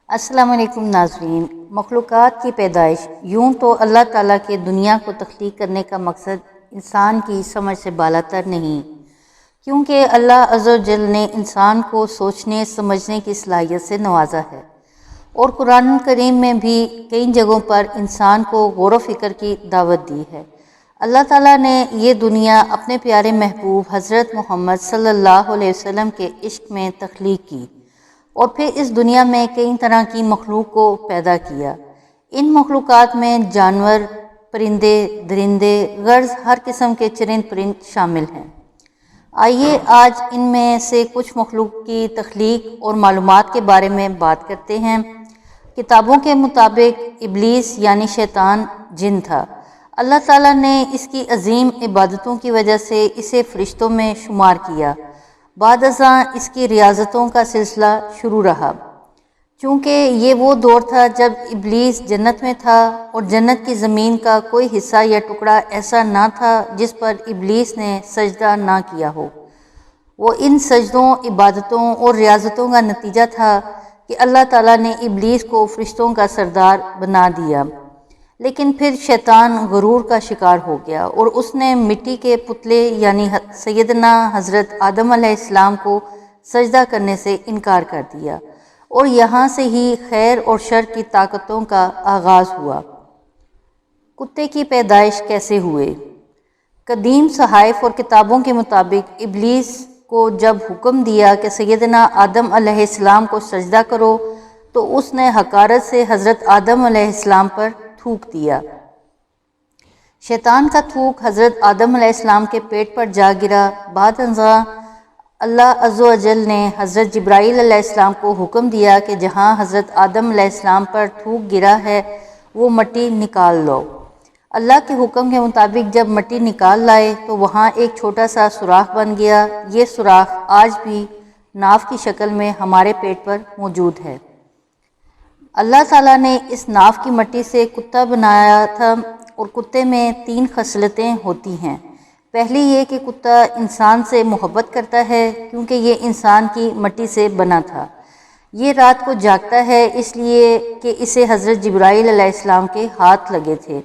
السلام علیکم ناظرین۔ مخلوقات کی پیدائش یوں تو اللہ تعالیٰ کے دنیا کو تخلیق کرنے کا مقصد انسان کی سمجھ سے بالاتر نہیں، کیونکہ اللہ عز و جل نے انسان کو سوچنے سمجھنے کی صلاحیت سے نوازا ہے، اور قرآن کریم میں بھی کئی جگہوں پر انسان کو غور و فکر کی دعوت دی ہے۔ اللہ تعالیٰ نے یہ دنیا اپنے پیارے محبوب حضرت محمد صلی اللہ علیہ وسلم کے عشق میں تخلیق کی، اور پھر اس دنیا میں کئی طرح کی مخلوق کو پیدا کیا۔ ان مخلوقات میں جانور، پرندے، درندے، غرض ہر قسم کے چرند پرند شامل ہیں۔ آئیے آج ان میں سے کچھ مخلوق کی تخلیق اور معلومات کے بارے میں بات کرتے ہیں۔ کتابوں کے مطابق ابلیس یعنی شیطان جن تھا۔ اللہ تعالیٰ نے اس کی عظیم عبادتوں کی وجہ سے اسے فرشتوں میں شمار کیا۔ بعد ازاں اس کی ریاضتوں کا سلسلہ شروع رہا، چونکہ یہ وہ دور تھا جب ابلیس جنت میں تھا، اور جنت کی زمین کا کوئی حصہ یا ٹکڑا ایسا نہ تھا جس پر ابلیس نے سجدہ نہ کیا ہو۔ وہ ان سجدوں، عبادتوں اور ریاضتوں کا نتیجہ تھا کہ اللہ تعالیٰ نے ابلیس کو فرشتوں کا سردار بنا دیا۔ لیکن پھر شیطان غرور کا شکار ہو گیا، اور اس نے مٹی کے پتلے یعنی سیدنا حضرت آدم علیہ السلام کو سجدہ کرنے سے انکار کر دیا، اور یہاں سے ہی خیر اور شر کی طاقتوں کا آغاز ہوا۔ کتے کی پیدائش کیسے ہوئے؟ قدیم صحائف اور کتابوں کے مطابق ابلیس کو جب حکم دیا کہ سیدنا آدم علیہ السلام کو سجدہ کرو، تو اس نے حقارت سے حضرت آدم علیہ السلام پر تھوک دیا۔ شیطان کا تھوک حضرت آدم علیہ السلام کے پیٹ پر جا گرا۔ بعد ازاں اللہ عز و جل نے حضرت جبرائیل علیہ السلام کو حکم دیا کہ جہاں حضرت آدم علیہ السلام پر تھوک گرا ہے وہ مٹی نکال لو۔ اللہ کے حکم کے مطابق جب مٹی نکال لائے تو وہاں ایک چھوٹا سا سوراخ بن گیا۔ یہ سوراخ آج بھی ناف کی شکل میں ہمارے پیٹ پر موجود ہے۔ اللہ تعالیٰ نے اس ناف کی مٹی سے کتا بنایا تھا، اور کتے میں 3 خصلتیں ہوتی ہیں۔ پہلی یہ کہ کتا انسان سے محبت کرتا ہے، کیونکہ یہ انسان کی مٹی سے بنا تھا۔ یہ رات کو جاگتا ہے اس لیے کہ اسے حضرت جبرائیل علیہ السلام کے ہاتھ لگے تھے۔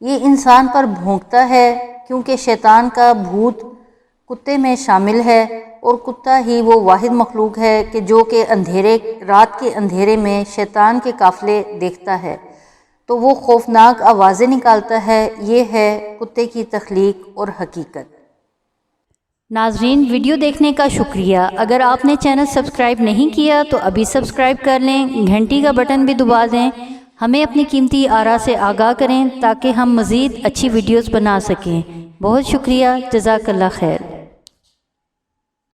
یہ انسان پر بھونکتا ہے، کیونکہ شیطان کا بھوت کتے میں شامل ہے، اور کتا ہی وہ واحد مخلوق ہے کہ جو کہ رات کے اندھیرے میں شیطان کے قافلے دیکھتا ہے تو وہ خوفناک آوازیں نکالتا ہے۔ یہ ہے کتے کی تخلیق اور حقیقت۔ ناظرین، ویڈیو دیکھنے کا شکریہ۔ اگر آپ نے چینل سبسکرائب نہیں کیا تو ابھی سبسکرائب کر لیں، گھنٹی کا بٹن بھی دبا دیں، ہمیں اپنی قیمتی آراء سے آگاہ کریں تاکہ ہم مزید اچھی ویڈیوز بنا سکیں۔ بہت شکریہ، جزاک اللہ خیر۔